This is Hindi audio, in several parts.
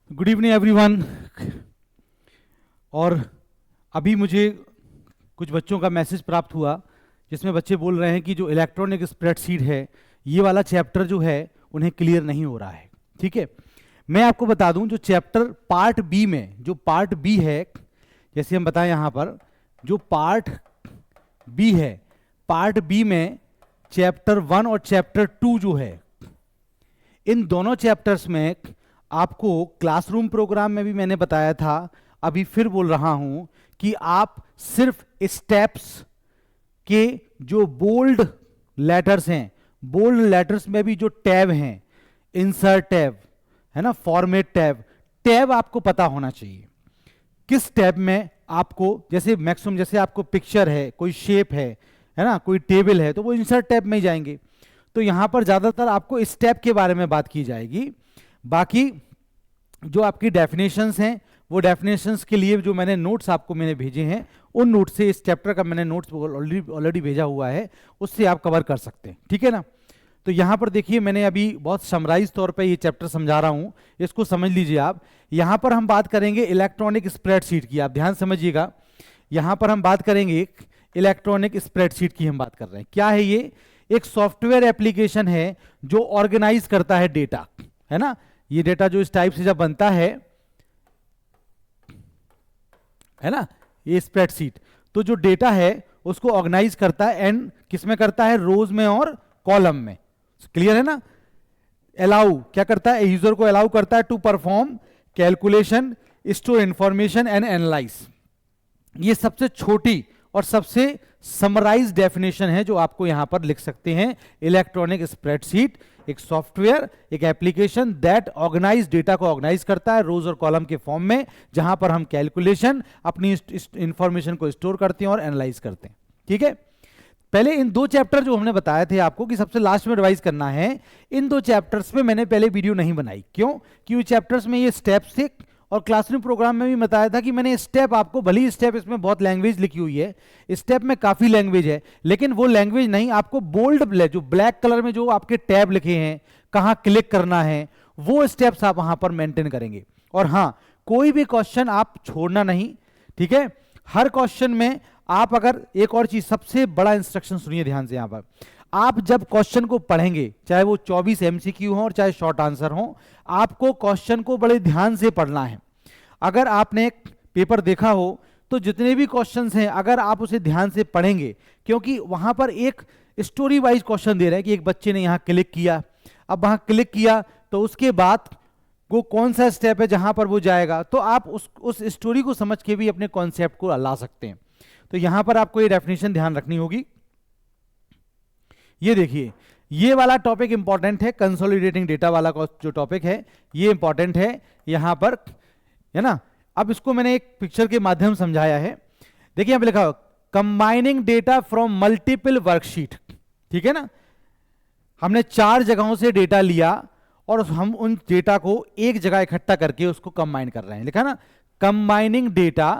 Good evening everyone. और अभी मुझे कुछ बच्चों का मैसेज प्राप्त हुआ जिसमें बच्चे बोल रहे हैं कि जो इलेक्ट्रॉनिक स्प्रेडशीट है ये वाला चैप्टर जो है उन्हें क्लियर नहीं हो रहा है। ठीक है, मैं आपको बता दूं जो चैप्टर पार्ट बी में जो पार्ट बी है, जैसे हम बताएं यहाँ पर जो पार्ट बी है, पार्ट बी में चैप्टर 1 और चैप्टर 2 जो है, इन दोनों चैप्टर्स में आपको क्लासरूम प्रोग्राम में भी मैंने बताया था, अभी फिर बोल रहा हूं कि आप सिर्फ स्टेप्स के जो बोल्ड लेटर्स हैं, बोल्ड लेटर्स में भी जो टैब हैं, इंसर्ट टैब है ना, फॉर्मेट टैब, टैब आपको पता होना चाहिए किस टैब में आपको, जैसे मैक्सिमम जैसे आपको पिक्चर है, कोई शेप है ना, कोई टेबल है, तो वो इंसर्ट टैब में ही जाएंगे। तो यहां पर ज्यादातर आपको इस टैब के बारे में बात की जाएगी। बाकी जो आपकी डेफिनेशंस हैं, वो डेफिनेशंस के लिए जो नोट्स आपको मैंने भेजे हैं, उन नोट्स से, इस चैप्टर का मैंने नोट्स ऑलरेडी भेजा हुआ है, उससे आप कवर कर सकते हैं। ठीक है ना। तो यहां पर देखिए, मैंने अभी बहुत समराइज तौर पे ये चैप्टर समझा रहा हूं, इसको समझ लीजिए आप। यहां पर हम बात करेंगे इलेक्ट्रॉनिक स्प्रेडशीट की, आप ध्यान समझिएगा। यहां पर हम बात करेंगे इलेक्ट्रॉनिक स्प्रेडशीट की, हम बात कर रहे हैं। क्या है ये? एक सॉफ्टवेयर एप्लीकेशन है जो ऑर्गेनाइज करता है डेटा, है ना। ये डेटा जो इस टाइप से जब बनता है ना, ये स्प्रेडशीट, तो जो डेटा है उसको ऑर्गेनाइज करता है, एंड किस में करता है? रोज में और कॉलम में। क्लियर है ना। अलाउ क्या करता है? यूजर को अलाउ करता है to perform calculation, store information and analyse. ये सबसे छोटी और सबसे समराइज डेफिनेशन है जो आपको यहां पर लिख सकते हैं। इलेक्ट्रॉनिक स्प्रेडशीट एक सॉफ्टवेयर, एक एप्लीकेशन दैट ऑर्गेनाइज, डेटा को ऑर्गेनाइज करता है रोज और कॉलम के फॉर्म में, जहां पर हम कैलकुलेशन, अपनी इंफॉर्मेशन को स्टोर करते हैं और एनालाइज करते हैं। ठीक है। पहले इन दो चैप्टर जो हमने बताए थे आपको कि सबसे लास्ट में रिवाइज करना है, इन दो चैप्टर्स में मैंने पहले वीडियो नहीं बनाई। क्यों? क्योंकि चैप्टर्स में ये स्टेप्स थे, और क्लासरूम प्रोग्राम में भी बताया था कि मैंने स्टेप आपको, भले ही स्टेप इसमें बहुत लैंग्वेज लिखी हुई है, स्टेप में काफी लैंग्वेज है, लेकिन वो लैंग्वेज नहीं, आपको बोल्ड जो ब्लैक कलर में जो आपके टैब लिखे हैं, कहां क्लिक करना है, वो स्टेप्स आप वहां पर मेंटेन करेंगे। और हां, कोई भी क्वेश्चन आप छोड़ना नहीं। ठीक है। हर क्वेश्चन में आप, अगर एक और चीज, सबसे बड़ा इंस्ट्रक्शन सुनिए ध्यान से, यहां पर आप जब क्वेश्चन को पढ़ेंगे, चाहे वो 24 एमसीक्यू हो और चाहे शॉर्ट आंसर हो, आपको क्वेश्चन को बड़े ध्यान से पढ़ना है। अगर आपने एक पेपर देखा हो तो जितने भी क्वेश्चंस हैं, अगर आप उसे ध्यान से पढ़ेंगे, क्योंकि वहां पर एक स्टोरी वाइज क्वेश्चन दे रहे हैं कि एक बच्चे ने यहां क्लिक किया, अब वहां क्लिक किया तो उसके बाद वो कौन सा स्टेप है जहां पर वो जाएगा, तो आप उस स्टोरी को समझ के भी अपने कॉन्सेप्ट को ला सकते हैं। तो यहां पर आपको ये डेफिनेशन ध्यान रखनी होगी। ये देखिए, ये वाला टॉपिक इंपॉर्टेंट है, कंसोलिडेटिंग डेटा वाला जो टॉपिक है ये इंपॉर्टेंट है यहां पर, है ना। अब इसको मैंने एक पिक्चर के माध्यम समझाया है। देखिए यहां पे लिखा हो combining data from multiple worksheet. ठीक है ना। हमने 4 जगहों से डेटा लिया और हम उन डेटा को एक जगह इकट्ठा करके उसको कंबाइन कर रहे हैं। लिखा ना, combining data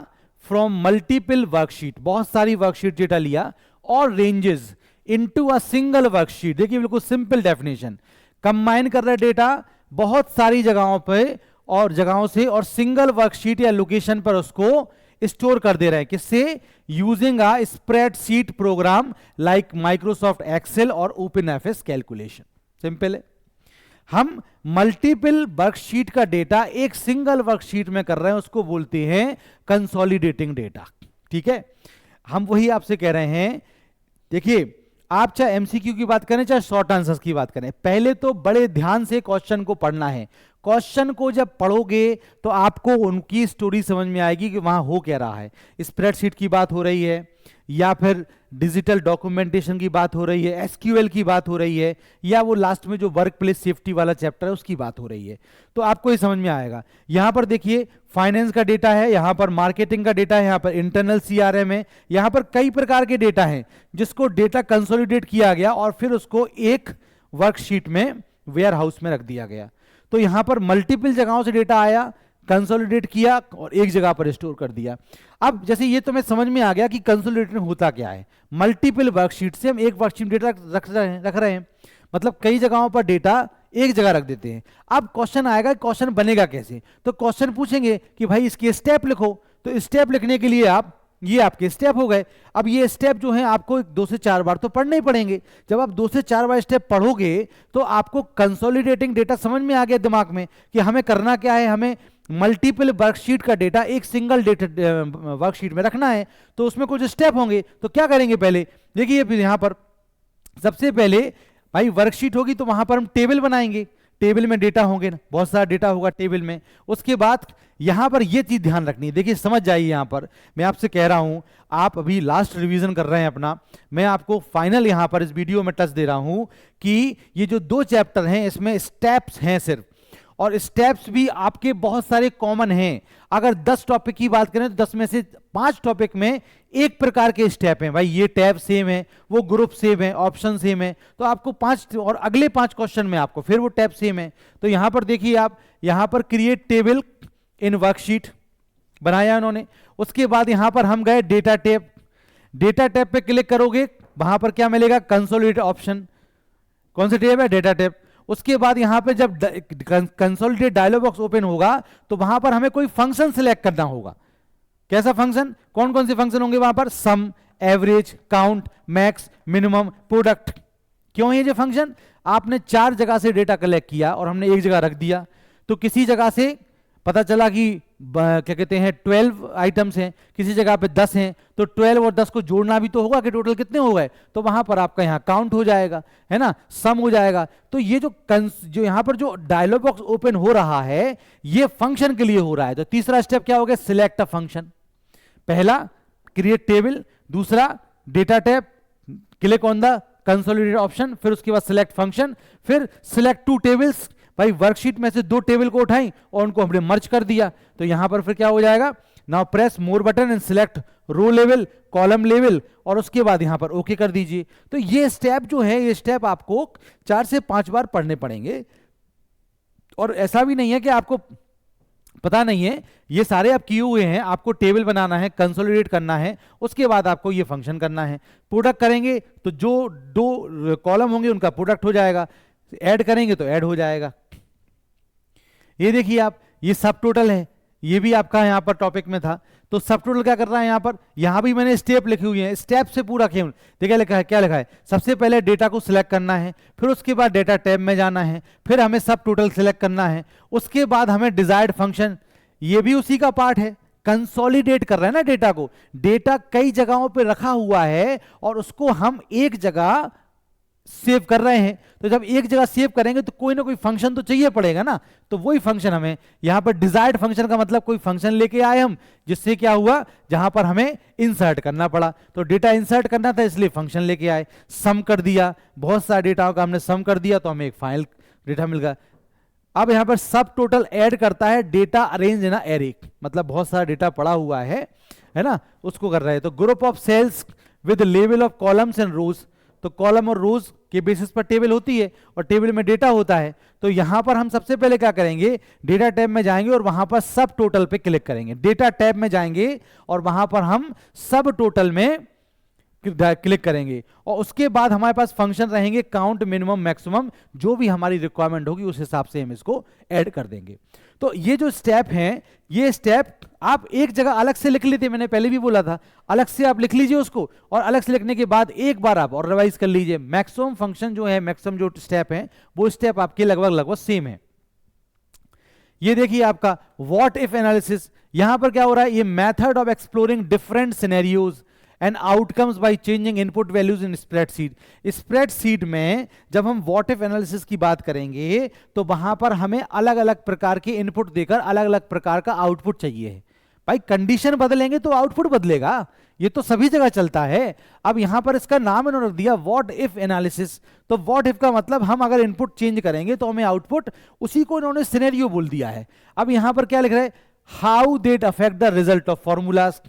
from multiple worksheet, बहुत सारी वर्कशीट डेटा लिया और ranges into a single worksheet. देखिए बिल्कुल सिंपल डेफिनेशन, कंबाइन कर रहे डेटा बहुत सारी जगहों पे और जगहों से, और सिंगल वर्कशीट या लोकेशन पर उसको स्टोर कर दे रहे हैं। किससे? Using a spreadsheet program like Microsoft Excel और ओपनएफएस कैलकुलेशन। सिंपल है। हम मल्टीपल वर्कशीट का डेटा एक सिंगल वर्कशीट में कर रहे हैं, उसको बोलते हैं कंसोलिडेटिंग डेटा। ठीक है। हम वही आपसे कह रहे हैं। देखिए, आप चाहे एमसीक्यू की बात करें चाहे शॉर्ट आंसर्स की बात करें, पहले तो बड़े ध्यान से क्वेश्चन को पढ़ना है। क्वेश्चन को जब पढ़ोगे तो आपको उनकी स्टोरी समझ में आएगी कि वहां हो क्या रहा है। स्प्रेडशीट की बात हो रही है, या फिर डिजिटल डॉक्यूमेंटेशन की बात हो रही है, एसक्यूएल की बात हो रही है, या वो लास्ट में जो वर्क प्लेस सेफ्टी वाला चैप्टर है उसकी बात हो रही है, तो आपको ये समझ में आएगा। यहां पर देखिए फाइनेंस का डेटा है, यहां पर मार्केटिंग का डेटा है, यहां पर इंटरनल सीआरएम है, यहां पर कई प्रकार के डेटा हैं जिसको डेटा कंसोलिडेट किया गया और फिर उसको एक वर्कशीट में, वेयर हाउस में रख दिया गया। तो यहां पर मल्टीपल जगहों से डेटा आया, कंसोलिडेट किया और एक जगह पर स्टोर कर दिया। अब जैसे ये तो मैं समझ में आ गया कि कंसोलिडेशन होता क्या है। मल्टीपल वर्कशीट से हम एक वर्कशीट डेटा रख रहे हैं, मतलब कई जगहों पर डेटा एक जगह रख देते हैं। अब क्वेश्चन आएगा, क्वेश्चन बनेगा कैसे, तो क्वेश्चन पूछेंगे कि भाई इसके स्टेप लिखो, तो स्टेप लिखने के लिए आप, ये आपके स्टेप हो गए। अब ये स्टेप जो है आपको 2 से 4 बार तो पढ़ने ही पड़ेंगे। जब आप 2 से 4 बार स्टेप पढ़ोगे तो आपको कंसोलिडेटिंग डेटा समझ में आ गया दिमाग में कि हमें करना क्या है, हमें मल्टीपल वर्कशीट का डेटा एक सिंगल डेटा वर्कशीट में रखना है। तो उसमें कुछ स्टेप होंगे, तो क्या करेंगे, पहले देखिए यहां पर सबसे पहले भाई वर्कशीट होगी तो वहां पर हम टेबल बनाएंगे, टेबल में डेटा होंगे ना, बहुत सारा डेटा होगा टेबल में। उसके बाद यहां पर ये चीज ध्यान रखनी है, देखिए समझ जाइए, यहां पर मैं आपसे कह रहा हूं, आप अभी लास्ट रिवीजन कर रहे हैं अपना, मैं आपको फाइनल यहां पर इस वीडियो में टच दे रहा हूं कि ये जो 2 चैप्टर हैं इसमें स्टेप्स हैं सिर्फ, और स्टेप्स भी आपके बहुत सारे कॉमन हैं। अगर 10 टॉपिक की बात करें तो 10 में से 5 टॉपिक में एक प्रकार के स्टेप हैं, भाई ये टैब सेम है, वो ग्रुप सेम है, ऑप्शन सेम है, तो आपको 5 और अगले 5 क्वेश्चन में आपको फिर वो टैब सेम है। तो यहां पर देखिए आप, यहां पर क्रिएट टेबल इन वर्कशीट बनाया उन्होंने। उसके बाद यहां पर हम गए डेटा टैब, डेटा टैब पे क्लिक करोगे, वहां पर क्या मिलेगा, कंसोलिडेट ऑप्शन। कौन से टैब है, डेटा टैब। उसके बाद यहां पे जब कंसोलिडेट डायलॉग बॉक्स ओपन होगा तो वहां पर हमें कोई फंक्शन सिलेक्ट करना होगा। कैसा फंक्शन, कौन कौन से फंक्शन होंगे वहां पर, sum, average, count, max, minimum, product. क्यों ये जो फंक्शन, आपने 4 जगह से डेटा कलेक्ट किया और हमने एक जगह रख दिया, तो किसी जगह से पता चला कि क्या कहते हैं 12 आइटम्स हैं, किसी जगह पे 10 हैं, तो 12 और 10 को जोड़ना भी तो होगा कि टोटल कितने हो गए, तो वहां पर आपका यहाँ काउंट हो जाएगा, है ना, सम हो जाएगा। तो ये जो यहाँ पर जो डायलॉग बॉक्स ओपन हो रहा है ये फंक्शन के लिए हो रहा है। तो तीसरा स्टेप क्या हो गया, सिलेक्ट अ फंक्शन। पहला क्रिएट टेबल, दूसरा data tab, click on the consolidate option, फिर उसके बाद सिलेक्ट फंक्शन, फिर सिलेक्ट 2 टेबल्स, भाई वर्कशीट में से 2 टेबल को उठाई और उनको हमने मर्ज कर दिया। तो यहां पर फिर क्या हो जाएगा, now press more button and select row level, column level, और उसके बाद यहां पर ओके कर दीजिए। तो ये स्टेप जो है, ये स्टेप आपको 4 से 5 बार पढ़ने पड़ेंगे। और ऐसा भी नहीं है कि आपको पता नहीं है, ये सारे आप किए हुए हैं, आपको टेबल बनाना है, कंसोलिडेट करना है, उसके बाद आपको ये फंक्शन करना है। प्रोडक्ट करेंगे तो जो 2 कॉलम होंगे उनका प्रोडक्ट हो जाएगा, ऐड करेंगे तो ऐड हो जाएगा। ये देखिए आप, ये सब टोटल है, ये भी आपका यहां पर टॉपिक में था। तो सब टोटल क्या कर रहा है, यहां पर, यहां भी मैंने स्टेप लिखे हुए हैं, स्टेप से पूरा खेल देखिए लिखा है, क्या लिखा है, सबसे पहले डेटा को सिलेक्ट करना है, फिर उसके बाद डेटा टैब में जाना है, फिर हमें सब टोटल सिलेक्ट करना है, उसके बाद हमें डिजायर्ड फंक्शन, ये भी उसी का पार्ट है, कंसोलिडेट कर रहे हैं ना डेटा को, डेटा कई जगहों पे रखा हुआ है और उसको हम एक जगह सेव कर रहे हैं। तो जब एक जगह सेव करेंगे तो कोई ना कोई फंक्शन तो चाहिए पड़ेगा ना, तो वही फंक्शन हमें यहां पर डिजायर्ड फंक्शन का मतलब कोई फंक्शन लेके आए हम, जिससे क्या हुआ, जहां पर हमें इंसर्ट करना पड़ा, तो डेटा इंसर्ट करना था इसलिए फंक्शन लेके आए, सम कर दिया, बहुत सारे डेटा का हमने सम कर दिया तो हमें एक फाइल डेटा मिल गया। अब यहां पर सब टोटल ऐड करता है डेटा अरेंज इन एरे, मतलब बहुत सारा डेटा पड़ा हुआ है ना, उसको कर रहे हैं। तो group of cells with level of columns and rows, तो कॉलम और रोज के बेसिस पर टेबल होती है और टेबल में डेटा होता है। तो यहां पर हम सबसे पहले क्या करेंगे, डेटा टैब में जाएंगे और वहां पर सब टोटल पे क्लिक करेंगे, डेटा टैब में जाएंगे और वहां पर हम सब टोटल में क्लिक करेंगे, और उसके बाद हमारे पास फंक्शन रहेंगे काउंट, मिनिमम, मैक्सिमम, जो भी हमारी रिक्वायरमेंट होगी उस हिसाब से हम इसको ऐड कर देंगे। तो ये जो स्टेप हैं, ये स्टेप आप एक जगह अलग से लिख लेते, मैंने पहले भी बोला था, अलग से आप लिख लीजिए उसको, और अलग से लिखने के बाद एक बार आप और रिवाइज कर लीजिए। मैक्सिमम फंक्शन जो है, मैक्सिमम जो स्टेप है, वो स्टेप आपके लगभग सेम है। ये देखिए आपका व्हाट इफ एनालिसिस, यहां पर क्या हो रहा है, ये method of exploring different scenarios and outcomes by changing input values in spreadsheet. Spreadsheet में जब हम व्हाट इफ एनालिसिस की बात करेंगे तो वहां पर हमें अलग अलग प्रकार के इनपुट देकर अलग अलग प्रकार का आउटपुट चाहिए है। भाई कंडीशन बदलेंगे तो आउटपुट बदलेगा, ये तो सभी जगह चलता है। अब यहां पर इसका नाम इन्होंने रख दिया व्हाट इफ एनालिसिस। तो व्हाट इफ का मतलब हम अगर इनपुट चेंज करेंगे तो हमें आउटपुट, उसी को इन्होंने सिनेरियो बोल दिया है। अब यहां पर क्या लिख रहे हैं, how that affect the result of formulas.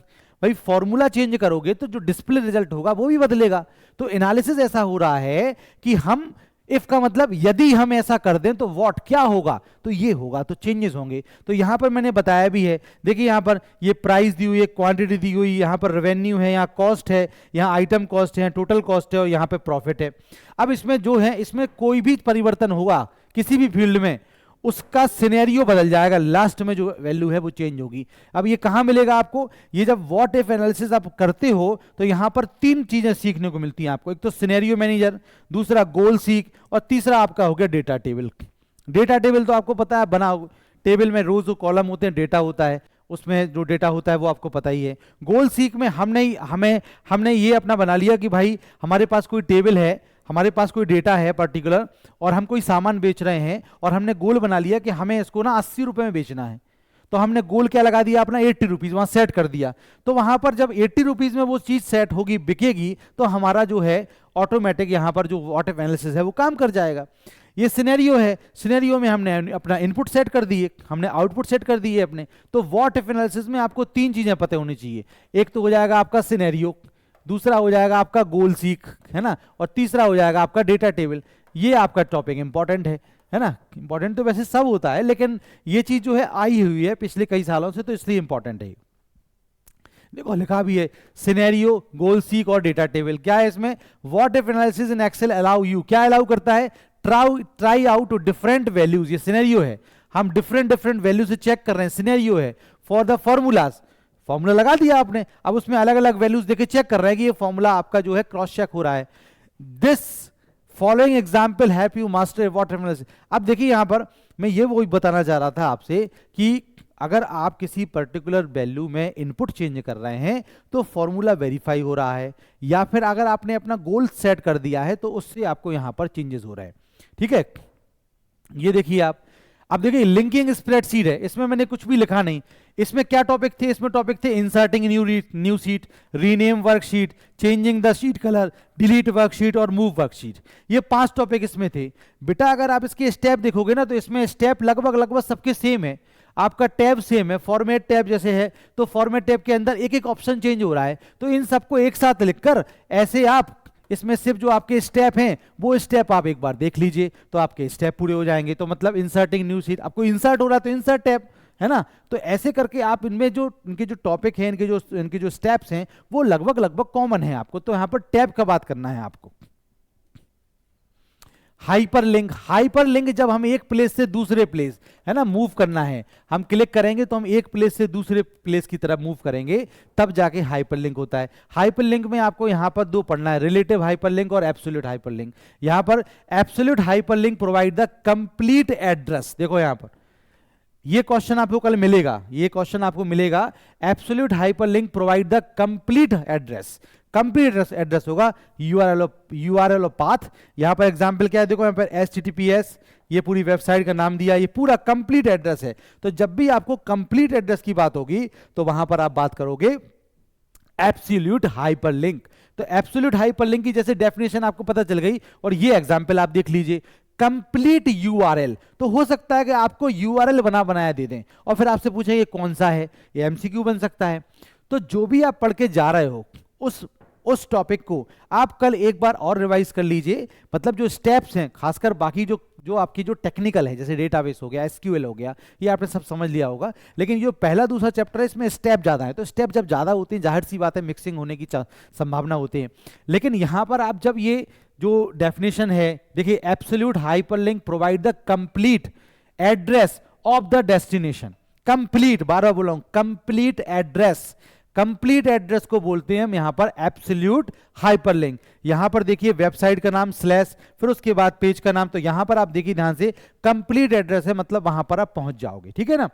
भाई फॉर्मूला चेंज करोगे तो जो डिस्प्ले रिजल्ट होगा वो भी बदलेगा। तो एनालिसिस ऐसा हो रहा है कि हम, इफ का मतलब यदि हम ऐसा कर दें तो व्हाट क्या होगा, तो ये होगा, तो चेंजेस होंगे। तो यहां पर मैंने बताया भी है, देखिए यहां पर ये प्राइस दी हुई है, क्वांटिटी दी हुई, यहां पर रेवेन्यू है, यहाँ कॉस्ट है, यहाँ आइटम कॉस्ट है, टोटल कॉस्ट है, और यहाँ पे प्रॉफिट है। अब इसमें जो है, इसमें कोई भी परिवर्तन होगा, किसी भी फील्ड में, उसका सिनेरियो बदल जाएगा, लास्ट में जो वैल्यू है वो चेंज होगी। अब ये कहां मिलेगा आपको? ये जब व्हाट इफ एनालिसिस आप करते हो तो यहां पर 3 चीजें सीखने को मिलती हैं आपको। एक तो सिनेरियो मैनेजर, दूसरा गोल सीक, और तीसरा आपका हो गया डेटा टेबल। डेटा टेबल तो आपको पता है, बना टेबल में रोज कॉलम होते हैं, डेटा होता है, उसमें जो डेटा होता है वो आपको पता ही है। गोल सीक में हमने ये अपना बना लिया कि भाई हमारे पास कोई टेबल है, हमारे पास कोई डेटा है पर्टिकुलर, और हम कोई सामान बेच रहे हैं, और हमने गोल बना लिया कि हमें इसको ना 80 रुपए में बेचना है। तो हमने गोल क्या लगा दिया अपना? 80 रुपीज वहां सेट कर दिया। तो वहां पर जब 80 रुपीज में वो चीज सेट होगी, बिकेगी, तो हमारा जो है ऑटोमेटिक यहां पर जो व्हाट इफ एनालिसिस है वो काम कर जाएगा। ये सिनेरियो है, सिनेरियो में हमने अपना इनपुट सेट कर दिए, हमने आउटपुट सेट कर दिए अपने। तो व्हाट इफ एनालिसिस में आपको 3 चीजें पता होनी चाहिए। एक तो हो जाएगा आपका सिनेरियो, दूसरा हो जाएगा आपका गोल सीक, है ना, और तीसरा हो जाएगा आपका डेटा टेबल। ये आपका टॉपिक इंपॉर्टेंट है ना। इंपॉर्टेंट तो वैसे सब होता है, लेकिन ये चीज जो है आई हुई है पिछले कई सालों से, तो इसलिए इंपॉर्टेंट है। देखो लिखा भी है सिनेरियो, गोल सीक और डेटा टेबल। क्या है इसमें? What if analysis in Excel allow you, क्या अलाउ करता है? Try out different values. ये सिनेरियो है, हम डिफरेंट वैल्यू से चेक कर रहे हैं, सिनेरियो है। फॉर द फॉर्मूलाज, फॉर्मूला लगा दिया आपने, अब उसमें अलग अलग वैल्यूज देके चेक कर रहे हैं कि ये फॉर्मूला आपका जो है क्रॉस चेक हो रहा है। This following example help you master what if analysis. अब देखिए यहां पर मैं ये वही बताना चाह रहा था आपसे कि अगर आप किसी पर्टिकुलर वैल्यू में इनपुट चेंज कर रहे हैं तो फॉर्मूला वेरीफाई हो रहा है, या फिर अगर आपने अपना गोल सेट कर दिया है तो उससे आपको यहां पर चेंजेस हो रहे हैं। ठीक है, ये देखिए आप। अब देखिए लिंकिंग स्प्रेडशीट है, इसमें मैंने कुछ भी लिखा नहीं। इसमें क्या टॉपिक थे? इसमें टॉपिक थे inserting new sheet, rename worksheet, changing the sheet colour, delete worksheet और मूव वर्कशीट। ये 5 टॉपिक इसमें थे। बेटा अगर आप इसके स्टेप देखोगे ना तो इसमें स्टेप लगभग सबके सेम है। आपका टैब सेम है, फॉर्मेट टैब जैसे है, तो फॉर्मेट टैब के अंदर एक एक ऑप्शन चेंज हो रहा है। तो इन सबको एक साथ लिखकर ऐसे आप इसमें सिर्फ जो आपके स्टेप हैं वो स्टेप आप एक बार देख लीजिए तो आपके स्टेप पूरे हो जाएंगे। तो मतलब इंसर्टिंग न्यू शीट, आपको इंसर्ट हो रहा है तो इंसर्ट टैब, है ना। तो ऐसे करके आप इनमें जो इनके जो टॉपिक हैं, इनके जो स्टेप्स हैं वो लगभग कॉमन है आपको। तो यहां पर टैब का बात करना है आपको। हाइपरलिंक, हाइपरलिंक जब हम एक प्लेस से दूसरे प्लेस, है ना, मूव करना है, हम क्लिक करेंगे तो हम एक प्लेस से दूसरे प्लेस की तरफ मूव करेंगे, तब जाके हाइपरलिंक होता है। हाइपरलिंक में आपको यहां पर 2 पढ़ना है, रिलेटिव हाइपरलिंक और एब्सोल्यूट हाइपरलिंक। यहां पर absolute hyperlink provide the complete address. देखो यहां पर ये क्वेश्चन आपको कल मिलेगा, ये क्वेश्चन आपको मिलेगा। Absolute hyperlink provide the complete address. Complete address होगा यूआरएल और पाथ। यहां पर एग्जांपल क्या है? देखो यहां पर HTTPS, ये पूरी वेबसाइट का नाम दिया, ये पूरा कंप्लीट एड्रेस है। तो जब भी आपको कंप्लीट एड्रेस की बात होगी तो वहां पर आप बात करोगे एब्सोल्यूट हाइपरलिंक। तो एब्सोल्यूट हाइपरलिंक की जैसे डेफिनेशन आपको पता चल गई, और ये एग्जांपल आप देख लीजिए, कंप्लीट यूआरएल। तो हो सकता है कि आपको यूआरएल बनाया दे दें और फिर आपसे पूछें ये कौन सा है, ये MCQ बन सकता है। तो जो भी आप पढ़ के जा रहे हो उस टॉपिक को आप कल एक बार और रिवाइज कर लीजिए। मतलब जो स्टेप्स हैं, खासकर बाकी जो आपकी जो टेक्निकल है, जैसे डेटाबेस हो गया, SQL हो गया, ये आपने सब समझ लिया होगा। लेकिन जो पहला दूसरा चैप्टर है इसमें स्टेप ज़्यादा है, तो स्टेप जब ज़्यादा होते हैं जाहिर सी बात है मिक्सिंग होने की संभावना होती है। लेकिन यहाँ पर आप जब ये जो डेफिनेशन है देखिए, absolute hyperlink provide the complete address of the destination. Complete, बार-बार बोला हूं, कंप्लीट एड्रेस। कंप्लीट एड्रेस को बोलते हैं हम यहां पर एब्सोल्यूट हाइपरलिंक। यहां पर देखिए वेबसाइट का नाम स्लैश, फिर उसके बाद पेज का नाम। तो यहां पर आप देखिए ध्यान से, कंप्लीट एड्रेस है, मतलब वहां पर आप पहुंच जाओगे, ठीक है ना।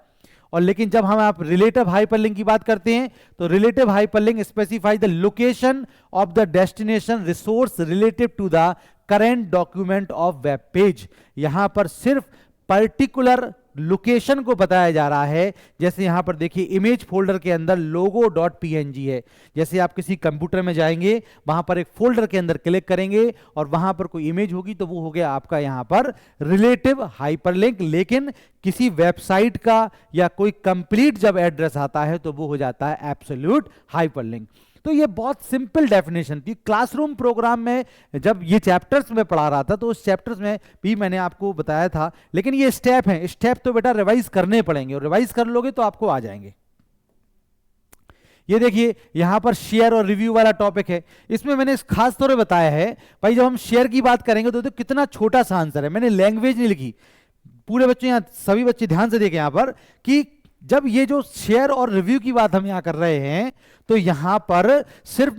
और लेकिन जब हम आप रिलेटिव हाइपरलिंक की बात करते हैं तो relative hyperlink specify the location of the destination resource relative to the current document of web page. यहां पर सिर्फ पर्टिकुलर लोकेशन को बताया जा रहा है। जैसे यहां पर देखिए इमेज फोल्डर के अंदर logo.png है। जैसे आप किसी कंप्यूटर में जाएंगे, वहां पर एक फोल्डर के अंदर क्लिक करेंगे और वहां पर कोई इमेज होगी, तो वो हो गया आपका यहां पर रिलेटिव हाइपरलिंक। लेकिन किसी वेबसाइट का या कोई कंप्लीट जब एड्रेस आता है तो वो हो जाता है एब्सोल्यूट हाइपरलिंक। तो ये बहुत सिंपल डेफिनेशन थी। क्लासरूम प्रोग्राम में जब ये चैप्टर्स में पढ़ा रहा था तो उस चैप्टर्स में भी मैंने आपको बताया था। लेकिन ये स्टेप हैं, स्टेप तो बेटा रिवाइज करने पड़ेंगे, और रिवाइज कर लोगे तो आपको आ जाएंगे। ये देखिए यहां पर शेयर और रिव्यू वाला टॉपिक है, इसमें मैंने खास तौर पे बताया है भाई जब हम शेयर की बात करेंगे तो कितना छोटा सा आंसर है, मैंने लैंग्वेज नहीं लिखी। पूरे बच्चे यहां सभी बच्चे ध्यान से देखें यहां पर कि जब ये जो शेयर और रिव्यू की बात हम यहां कर रहे हैं तो यहां पर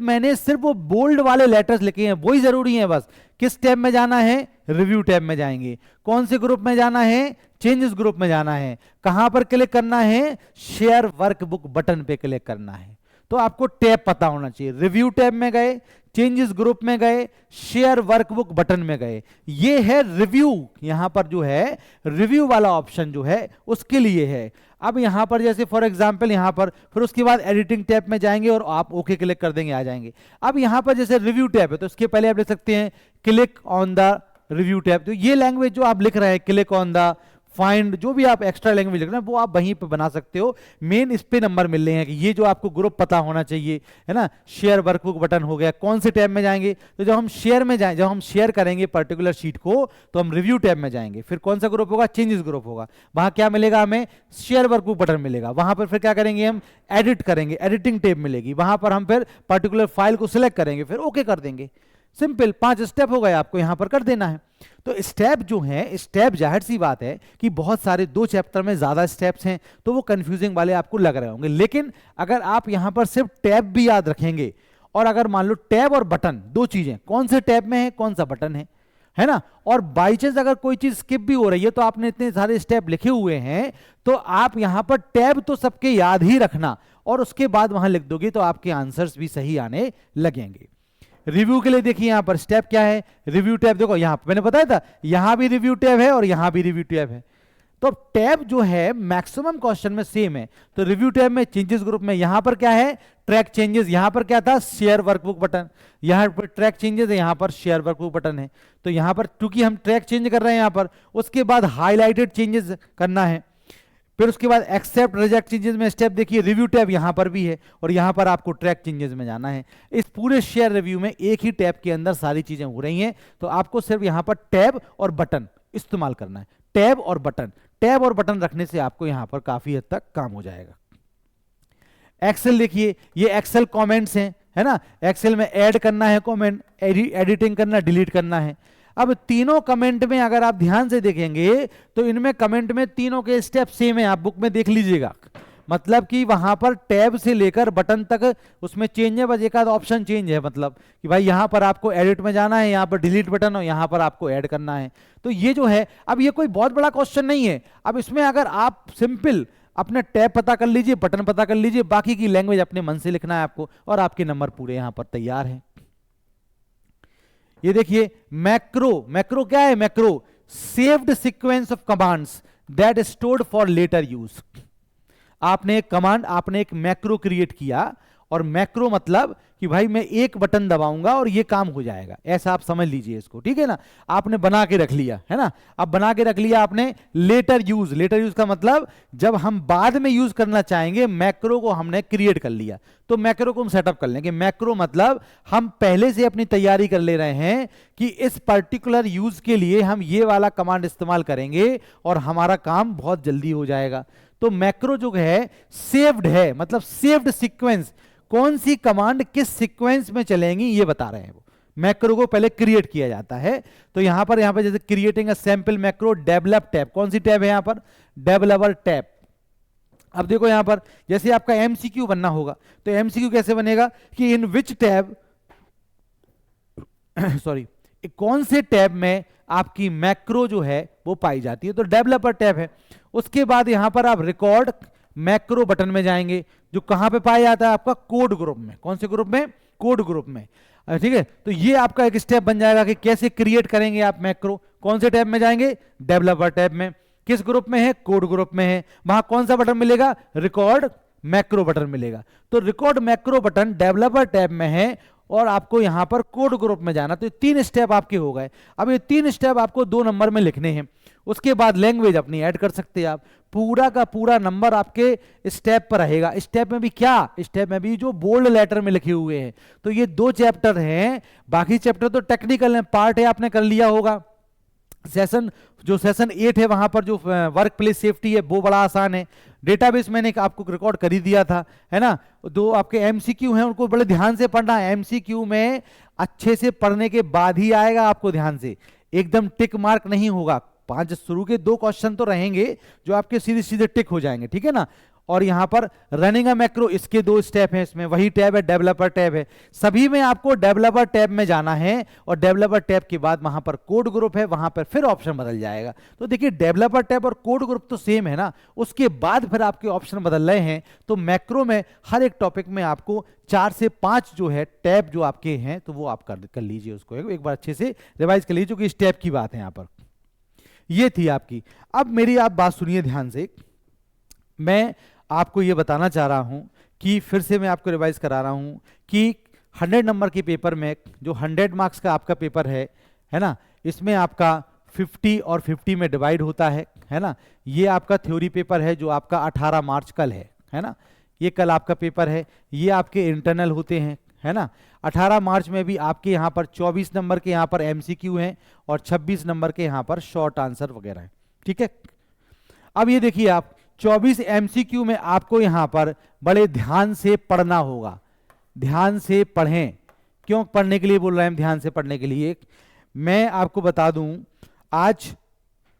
मैंने सिर्फ वो बोल्ड वाले लेटर्स लिखे हैं, वही जरूरी है बस। किस टैब में जाना है? रिव्यू टैब में जाएंगे। कौन से ग्रुप में जाना है? चेंजेस ग्रुप में जाना है। कहां पर क्लिक करना है? शेयर वर्कबुक बटन पे क्लिक करना है। तो आपको टैब पता होना चाहिए। रिव्यू टैब में गए, चेंजेस ग्रुप में गए, शेयर वर्कबुक बटन में गए, ये है रिव्यू। यहां पर जो है रिव्यू वाला ऑप्शन जो है उसके लिए है। अब यहां पर जैसे फॉर एग्जांपल यहां पर फिर उसके बाद एडिटिंग टैब में जाएंगे और आप ओके क्लिक कर देंगे, आ जाएंगे। अब यहां पर जैसे रिव्यू टैब है तो इसके पहले आप लिख सकते हैं click on the review tab. तो ये लैंग्वेज जो आप लिख रहे हैं क्लिक ऑन द, फाइंड, जो भी आप एक्स्ट्रा लैंग्वेज लिख रहे हैं वो आप वहीं पे बना सकते हो। मेन इस पे नंबर मिल रहे हैं कि ये जो आपको ग्रुप पता होना चाहिए, है ना। शेयर वर्कबुक बटन हो गया। कौन से टैब में जाएंगे? तो जब हम शेयर में जाएं, जब हम शेयर करेंगे पर्टिकुलर शीट को तो हम रिव्यू टैब में जाएंगे। फिर कौन सा ग्रुप होगा? चेंजेस ग्रुप होगा। वहां क्या मिलेगा हमें? शेयर वर्कबुक बटन मिलेगा। वहां पर फिर क्या करेंगे? हम एडिट करेंगे, एडिटिंग टैब मिलेगी। वहां पर हम फिर पर्टिकुलर फाइल को सिलेक्ट करेंगे, फिर ओके कर देंगे। सिंपल 5 स्टेप हो गए, आपको यहां पर कर देना है। तो स्टेप जो है, स्टेप जाहिर सी बात है कि बहुत सारे 2 चैप्टर में ज्यादा स्टेप्स हैं तो वो कंफ्यूजिंग वाले आपको लग रहे होंगे, लेकिन अगर आप यहां पर सिर्फ टैब भी याद रखेंगे और अगर मान लो टैब और बटन 2 चीजें, कौन से टैब में है कौन सा बटन है ना, और बाई चांस अगर कोई चीज स्किप भी हो रही है तो आपने इतने सारे स्टेप लिखे हुए हैं तो आप यहां पर टैब तो सबके याद ही रखना और उसके बाद वहां लिख दोगे तो आपके आंसर्स भी सही आने लगेंगे। रिव्यू के लिए देखिए यहां पर स्टेप क्या है? रिव्यू टैब देखो, यहां पर मैंने बताया था यहां भी रिव्यू टैब है और यहां भी रिव्यू टैब है। तो टैब जो है मैक्सिमम क्वेश्चन में सेम है। तो रिव्यू टैब में, चेंजेस ग्रुप में यहां पर क्या है? Track changes. यहां पर क्या था? Share workbook button. यहां पर ट्रैक चेंजेस है, यहां पर शेयर वर्कबुक बटन है। तो यहां पर क्योंकि हम ट्रैक चेंज कर रहे हैं यहां पर, उसके बाद हाईलाइटेड चेंजेस करना है। फिर उसके बाद एक्सेप्ट रिजेक्ट चेंजेस में स्टेप देखिए, रिव्यू टैब यहां पर भी है और यहां पर आपको ट्रैक चेंजेस में जाना है। इस पूरे शेयर रिव्यू में एक ही टैब के अंदर सारी चीजें हो रही हैं, तो आपको सिर्फ यहां पर टैब और बटन इस्तेमाल करना है। टैब और बटन, टैब और बटन रखने से आपको यहां पर काफी हद तक काम हो जाएगा। एक्सेल देखिए, ये एक्सेल कमेंट्स हैं, है ना। एक्सेल में ऐड करना है कमेंट, एडिटिंग करना, डिलीट करना है। अब तीनों कमेंट में अगर आप ध्यान से देखेंगे तो इनमें कमेंट में तीनों के स्टेप सेम है, आप बुक में देख लीजिएगा। मतलब कि वहां पर टैब से लेकर बटन तक उसमें चेंज है, बस एक आध ऑप्शन चेंज है। मतलब कि भाई यहां पर आपको एडिट में जाना है, यहां पर डिलीट बटन हो, यहां पर आपको ऐड करना है। तो ये जो है, अब ये कोई बहुत बड़ा क्वेश्चन नहीं है। अब इसमें अगर आप सिंपल अपना टैब पता कर लीजिए, बटन पता कर लीजिए, बाकी की लैंग्वेज अपने मन से लिखना है आपको और आपके नंबर पूरे यहां पर तैयार हैं। ये देखिए मैक्रो, मैक्रो क्या है? Macro saved sequence of commands that stored for later use. आपने एक कमांड, आपने एक मैक्रो क्रिएट किया और मैक्रो मतलब कि भाई मैं एक बटन दबाऊंगा और ये काम हो जाएगा, ऐसा आप समझ लीजिए इसको, ठीक है ना। आपने बना के रख लिया, है ना। अब बना के रख लिया आपने लेटर यूज। लेटर यूज का मतलब जब हम बाद में यूज करना चाहेंगे, मैक्रो को हमने क्रिएट कर लिया तो मैक्रो को हम सेटअप कर लेंगे। मैक्रो मतलब हम पहले से अपनी तैयारी कर ले रहे हैं कि इस पर्टिकुलर यूज के लिए हम ये वाला कमांड इस्तेमाल करेंगे और हमारा काम बहुत जल्दी हो जाएगा। तो मैक्रो जो है सेव्ड है, मतलब सेव्ड सीक्वेंस, कौन सी कमांड किस सीक्वेंस में चलेंगी ये बता रहे हैं वो। मैक्रो को पहले क्रिएट किया जाता है। तो यहां पर जैसे creating a sample macro develop tab, कौन सी टैब है यहां पर? Developer tab. अब देखो यहां पर जैसे आपका एमसीक्यू बनना होगा तो एमसीक्यू कैसे बनेगा कि इन विच टैब सॉरी कौन से टैब में आपकी मैक्रो जो है वो पाई जाती है, तो डेवलपर टैब है। उसके बाद यहां पर आप रिकॉर्ड मैक्रो बटन में जाएंगे जो कहां पे पाया जाता है? आपका कोड ग्रुप में। कौन से ग्रुप में? कोड ग्रुप में, ठीक है। तो ये आपका एक स्टेप बन जाएगा कि कैसे क्रिएट करेंगे आप मैक्रो। कौन से टैब में जाएंगे? डेवलपर टैब में। किस ग्रुप में है? कोड ग्रुप में है। वहां कौन सा बटन मिलेगा? रिकॉर्ड मैक्रो बटन मिलेगा। तो record macro button developer tab में है और आपको यहां पर कोड ग्रुप में जाना। तो 3 स्टेप आपके हो गए। अब ये 3 स्टेप आपको 2 नंबर में लिखने हैं। उसके बाद लैंग्वेज अपनी ऐड कर सकते हैं आप। पूरा का पूरा नंबर आपके स्टेप पर रहेगा। स्टेप में भी क्या? स्टेप में भी जो बोल्ड लेटर में लिखे हुए हैं। तो ये 2 चैप्टर हैं, बाकी चैप्टर तो टेक्निकल है, पार्ट है, आपने कर लिया होगा। सेशन 8 है वहां पर जो वर्क प्लेस सेफ्टी है वो बड़ा आसान है। डेटाबेस मैंने आपको रिकॉर्ड कर ही दिया था, है ना। दो आपके एमसीक्यू हैं, उनको बड़े ध्यान से पढ़ना है। एमसीक्यू में अच्छे से पढ़ने के बाद ही आएगा आपको, ध्यान से, एकदम टिक मार्क नहीं होगा। 5 शुरू के 2 क्वेश्चन तो रहेंगे जो आपके सीधे सीधे टिक हो जाएंगे, ठीक है ना। और यहां पर रनिंग अ मैक्रो, इसके 2 स्टेप हैं, इसमें वही टैब है, डेवलपर टैब है। सभी में आपको डेवलपर टैब में जाना है, और डेवलपर टैब के बाद वहां पर कोड ग्रुप है, वहां पर फिर ऑप्शन बदल जाएगा। तो देखिए डेवलपर टैब और कोड ग्रुप तो सेम है ना, उसके बाद फिर आपके ऑप्शन बदल रहे हैं। तो मैक्रो में हर एक टॉपिक में आपको 4 से 5 जो है टैब जो आपके हैं, तो वो आप कर लीजिए, उसको एक बार अच्छे से रिवाइज कर लीजिए, क्योंकि स्टेप की बात है यहाँ पर। ये थी आपकी। अब मेरी आप बात सुनिए ध्यान से, मैं आपको ये बताना चाह रहा हूं कि फिर से मैं आपको रिवाइज करा रहा हूं कि 100 नंबर के पेपर में, जो 100 मार्क्स का आपका पेपर है ना, इसमें आपका 50 और 50 में डिवाइड होता है ना। ये आपका थ्योरी पेपर है जो आपका 18 मार्च कल है ना, ये कल आपका पेपर है। ये आपके इंटरनल होते हैं, है ना। 18 मार्च में भी आपके यहाँ पर 24 नंबर के यहाँ पर एमसीक्यू हैं, और 26 नंबर के यहाँ पर शॉर्ट आंसर वगैरह हैं, ठीक है। अब ये देखिए आप 24 एमसीक्यू में आपको यहां पर बड़े ध्यान से पढ़ना होगा। ध्यान से पढ़ें। क्यों पढ़ने के लिए बोल रहे हैं, ध्यान से पढ़ने के लिए। मैं आपको बता दूं, आज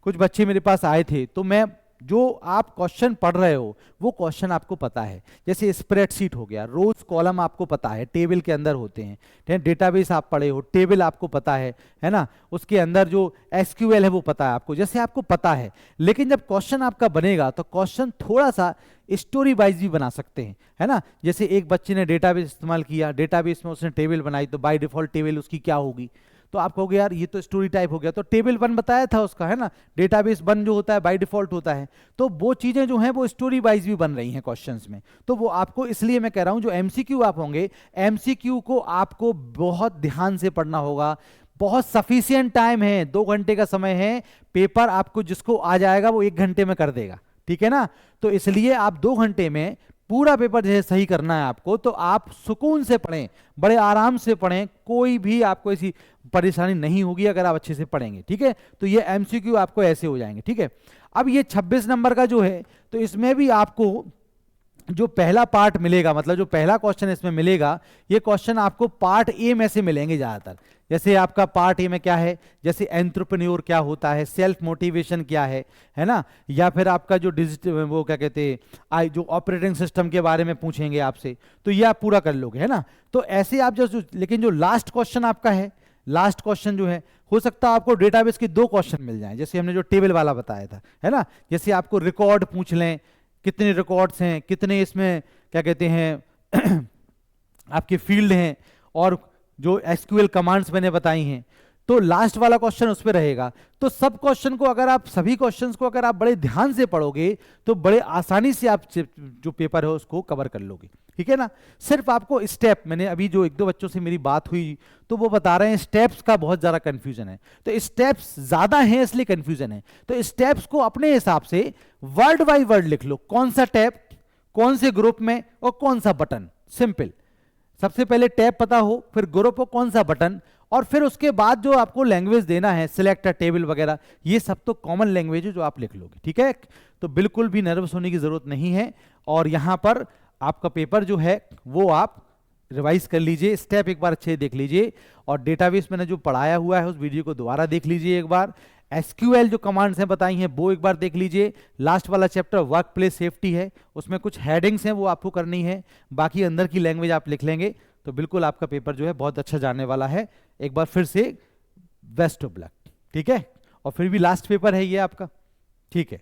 कुछ बच्चे मेरे पास आए थे, तो मैं जो आप क्वेश्चन पढ़ रहे हो वो क्वेश्चन आपको पता है। जैसे स्प्रेडशीट हो गया, रोज कॉलम आपको पता है, टेबल के अंदर होते हैं। डेटाबेस आप पढ़े हो, टेबल आपको पता है ना। उसके अंदर जो एसक्यूएल है वो पता है आपको, जैसे आपको पता है। लेकिन जब क्वेश्चन आपका बनेगा तो क्वेश्चन थोड़ा सा स्टोरी वाइज भी बना सकते हैं, है ना। जैसे एक बच्चे ने डेटाबेस इस्तेमाल किया, डेटाबेस में उसने टेबल बनाई, तो बाय डिफॉल्ट टेबल उसकी क्या होगी, तो आप कहोगे यार ये तो स्टोरी टाइप हो गया, तो टेबल 1 बताया था उसका, है ना। डेटाबेस 1 जो होता है बाय डिफॉल्ट होता है। तो वो चीजें जो हैं वो स्टोरी वाइज भी बन रही हैं क्वेश्चंस में। तो वो आपको, इसलिए मैं कह रहा हूं जो एमसीक्यू आप होंगे, एमसीक्यू को आपको बहुत ध्यान से पढ़ना होगा। बहुत सफिशिएंट टाइम है, 2 घंटे का समय है। पेपर आपको जिसको आ जाएगा वो 1 घंटे में कर देगा, ठीक है ना। तो इसलिए आप 2 घंटे में पूरा पेपर जो है सही करना है आपको, तो आप सुकून से पढ़ें, बड़े आराम से पढ़ें, कोई भी आपको ऐसी परेशानी नहीं होगी अगर आप अच्छे से पढ़ेंगे, ठीक है। तो ये एमसीक्यू आपको ऐसे हो जाएंगे, ठीक है। अब ये 26 नंबर का जो है, तो इसमें भी आपको जो पहला पार्ट मिलेगा, मतलब जो पहला क्वेश्चन इसमें मिलेगा, ये क्वेश्चन आपको पार्ट ए में से मिलेंगे ज्यादातर। जैसे आपका पार्ट ए में क्या है, जैसे एंटरप्रेन्योर क्या होता है, सेल्फ मोटिवेशन क्या है ना, या फिर आपका जो डिजिटल वो क्या कहते हैं, जो ऑपरेटिंग सिस्टम के बारे में पूछेंगे आपसे, तो ये आप पूरा कर लोगे, है ना। तो ऐसे आप जो, लेकिन जो लास्ट क्वेश्चन आपका है, लास्ट क्वेश्चन जो है, हो सकता है आपको डेटाबेस के 2 क्वेश्चन मिल जाएं, जैसे हमने जो टेबल वाला बताया था, है ना। जैसे आपको रिकॉर्ड पूछ लें, कितने रिकॉर्ड्स हैं, कितने इसमें क्या कहते हैं आपके फील्ड हैं, और जो एसक्यूएल कमांड्स मैंने बताई हैं, तो लास्ट वाला क्वेश्चन उस पर रहेगा। तो सब क्वेश्चन को अगर आप, सभी क्वेश्चंस को अगर आप बड़े ध्यान से पढ़ोगे, तो बड़े आसानी से आप जो पेपर है उसको कवर कर लोगे, ठीक है ना। सिर्फ आपको स्टेप, मैंने अभी जो 1-2 बच्चों से मेरी बात हुई, तो वो बता रहे हैं स्टेप्स का बहुत ज्यादा कंफ्यूजन है। तो स्टेप्स ज्यादा हैं इसलिए कंफ्यूजन है। तो स्टेप्स को अपने हिसाब से वर्ड बाय वर्ड लिख लो, कौन सा टैब, कौन से ग्रुप में, और कौन सा बटन। सिंपल, सबसे पहले टैब पता हो, फिर ग्रुप हो, कौन सा बटन, और फिर उसके बाद जो आपको लैंग्वेज देना है, सिलेक्ट अ टेबल वगैरह, ये सब तो कॉमन लैंग्वेज है जो आप लिख लोगे, ठीक है। तो बिल्कुल भी नर्वस होने की जरूरत नहीं है। और यहां पर आपका पेपर जो है वो आप रिवाइज कर लीजिए, स्टेप एक बार अच्छे देख लीजिए, और डेटाबेस मैंने जो पढ़ाया हुआ है उस वीडियो को दोबारा देख लीजिए एक बार। एसक्यूएल जो कमांड्स हैं बताई हैं वो एक बार देख लीजिए। लास्ट वाला चैप्टर वर्क प्लेस सेफ्टी है, उसमें कुछ हेडिंग्स हैं वो आपको करनी है, बाकी अंदर की लैंग्वेज आप लिख लेंगे तो बिल्कुल आपका पेपर जो है बहुत अच्छा जाने वाला है। एक बार फिर से बेस्ट ऑफ लक, ठीक है। और फिर भी लास्ट पेपर है ये आपका, ठीक है।